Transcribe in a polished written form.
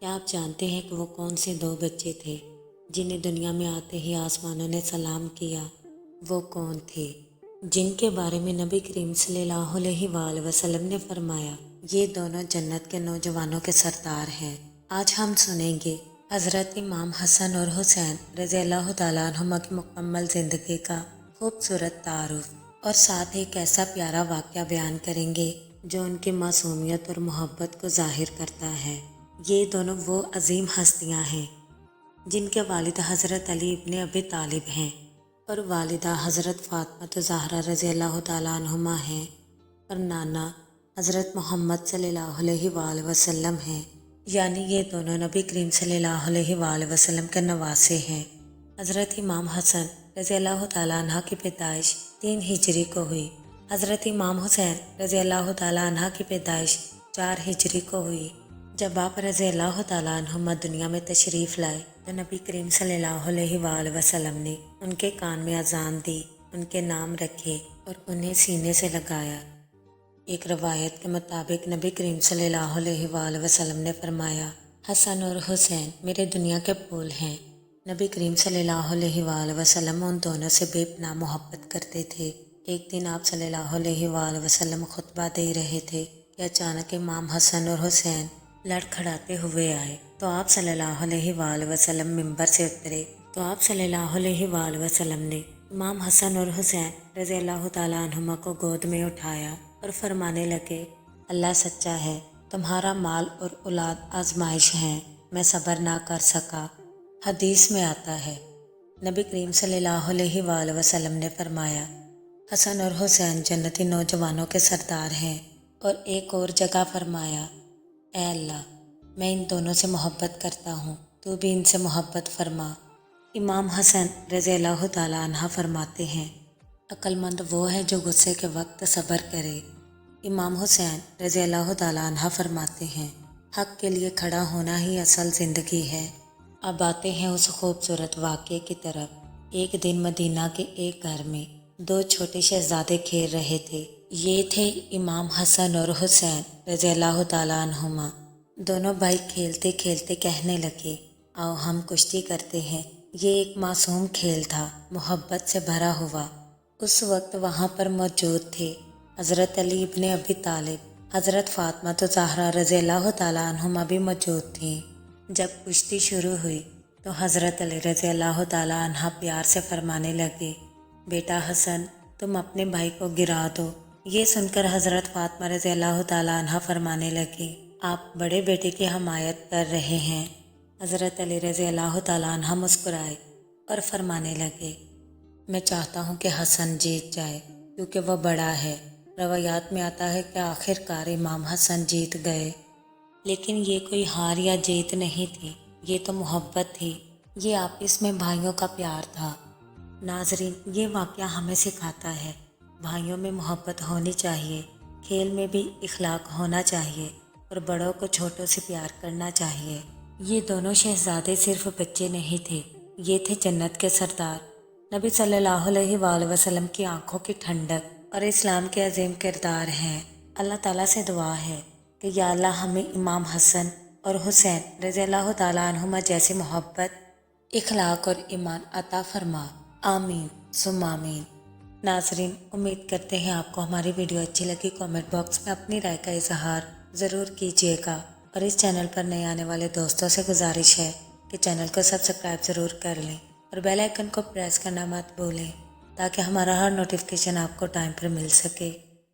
کیا آپ جانتے ہیں کہ وہ کون سے دو بچے تھے جنہیں دنیا میں آتے ہی آسمانوں نے سلام کیا؟ وہ کون تھے جن کے بارے میں نبی کریم صلی اللہ علیہ وآلہ وسلم نے فرمایا یہ دونوں جنت کے نوجوانوں کے سردار ہیں؟ آج ہم سنیں گے حضرت امام حسن اور حسین رضی اللہ تعالیٰ عنہما کی مکمل زندگی کا خوبصورت تعارف، اور ساتھ ایک ایسا پیارا واقعہ بیان کریں گے جو ان کی معصومیت اور محبت کو ظاہر کرتا ہے۔ یہ دونوں وہ عظیم ہستیاں ہیں جن کے والد حضرت علی ابن ابی طالب ہیں اور والدہ حضرت فاطمہ زہرا رضی اللہ تعالیٰ عنہما ہیں، اور نانا حضرت محمد صلی اللہ علیہ وآلہ وسلم ہیں، یعنی یہ دونوں نبی کریم صلی اللہ علیہ وآلہ وسلم کے نواسے ہیں۔ حضرت امام حسن رضی اللہ تعالیٰ عنہ کی پیدائش 3 ہجری کو ہوئی۔ حضرت امام حسین رضی اللہ تعالیٰ عنہ کی پیدائش 4 ہجری کو ہوئی۔ جب آپ رضی اللہ تعالیٰ عنہما دنیا میں تشریف لائے تو نبی کریم صلی اللہ علیہ وآلہ وسلم نے ان کے کان میں اذان دی، ان کے نام رکھے اور انہیں سینے سے لگایا۔ ایک روایت کے مطابق نبی کریم صلی اللہ علیہ وآلہ وسلم نے فرمایا، حسن اور حسین میرے دنیا کے پھول ہیں۔ نبی کریم صلی اللہ علیہ وآلہ وسلم ان دونوں سے بے پناہ محبت کرتے تھے۔ ایک دن آپ صلی اللہ علیہ وآلہ وسلم خطبہ دے رہے تھے کہ اچانک امام حسن اور حسین لڑکھڑاتے ہوئے آئے تو آپ صلی اللہ علیہ وآلہ وسلم ممبر سے اترے تو آپ صلی اللہ علیہ وآلہ وسلم نے امام حسن اور حسین رضی اللہ تعالیٰ عنہما کو گود میں اٹھایا اور فرمانے لگے، اللہ سچا ہے، تمہارا مال اور اولاد آزمائش ہیں، میں صبر نہ کر سکا۔ حدیث میں آتا ہے، نبی کریم صلی اللہ علیہ وآلہ وسلم نے فرمایا، حسن اور حسین جنتی نوجوانوں کے سردار ہیں، اور ایک اور جگہ فرمایا، اے اللہ، میں ان دونوں سے محبت کرتا ہوں، تو بھی ان سے محبت فرما۔ امام حسن رضی اللہ تعالیٰ عنہ فرماتے ہیں، عقل مند وہ ہے جو غصے کے وقت صبر کرے۔ امام حسین رضی اللہ تعالیٰ عنہ فرماتے ہیں، حق کے لیے کھڑا ہونا ہی اصل زندگی ہے۔ اب آتے ہیں اس خوبصورت واقعے کی طرف۔ ایک دن مدینہ کے ایک گھر میں 2 چھوٹے شہزادے کھیل رہے تھے۔ یہ تھے امام حسن اور حسین رضی اللہ تعالیٰ عنہما۔ دونوں بھائی کھیلتے کھیلتے کہنے لگے، آؤ ہم کشتی کرتے ہیں۔ یہ ایک معصوم کھیل تھا، محبت سے بھرا ہوا۔ اس وقت وہاں پر موجود تھے حضرت علی ابن ابی طالب، حضرت فاطمہ زہرا رضی اللہ تعالیٰ عنہما بھی موجود تھیں۔ جب کشتی شروع ہوئی تو حضرت علی رضی اللہ تعالیٰ عنہ پیار سے فرمانے لگے، بیٹا حسن، تم اپنے بھائی کو گرا دو۔ یہ سن کر حضرت فاطمہ رضی اللہ تعالیٰ عنہ فرمانے لگی، آپ بڑے بیٹے کی حمایت کر رہے ہیں۔ حضرت علی رضی اللہ تعالیٰ عنہ مسکرائے اور فرمانے لگے، میں چاہتا ہوں کہ حسن جیت جائے کیونکہ وہ بڑا ہے۔ روایات میں آتا ہے کہ آخر کار امام حسن جیت گئے، لیکن یہ کوئی ہار یا جیت نہیں تھی، یہ تو محبت تھی، یہ آپس میں بھائیوں کا پیار تھا۔ ناظرین، یہ واقعہ ہمیں سکھاتا ہے بھائیوں میں محبت ہونی چاہیے، کھیل میں بھی اخلاق ہونا چاہیے، اور بڑوں کو چھوٹوں سے پیار کرنا چاہیے۔ یہ دونوں شہزادے صرف بچے نہیں تھے، یہ تھے جنت کے سردار، نبی صلی اللہ علیہ وآلہ وسلم کی آنکھوں کی ٹھنڈک اور اسلام کے عظیم کردار ہیں۔ اللہ تعالیٰ سے دعا ہے کہ یا اللہ ہمیں امام حسن اور حسین رضی اللہ تعالیٰ عنہما جیسی محبت، اخلاق اور ایمان عطا فرما، آمین ثم آمین۔ ناظرین، امید کرتے ہیں آپ کو ہماری ویڈیو اچھی لگی۔ کامنٹ باکس میں اپنی رائے کا اظہار ضرور کیجیے گا، اور اس چینل پر نئے آنے والے دوستوں سے گزارش ہے کہ چینل کو سبسکرائب ضرور کر لیں اور بیل آئیکن کو پریس کرنا مت بھولیں تاکہ ہمارا ہر نوٹیفیکیشن آپ کو ٹائم پر مل سکے۔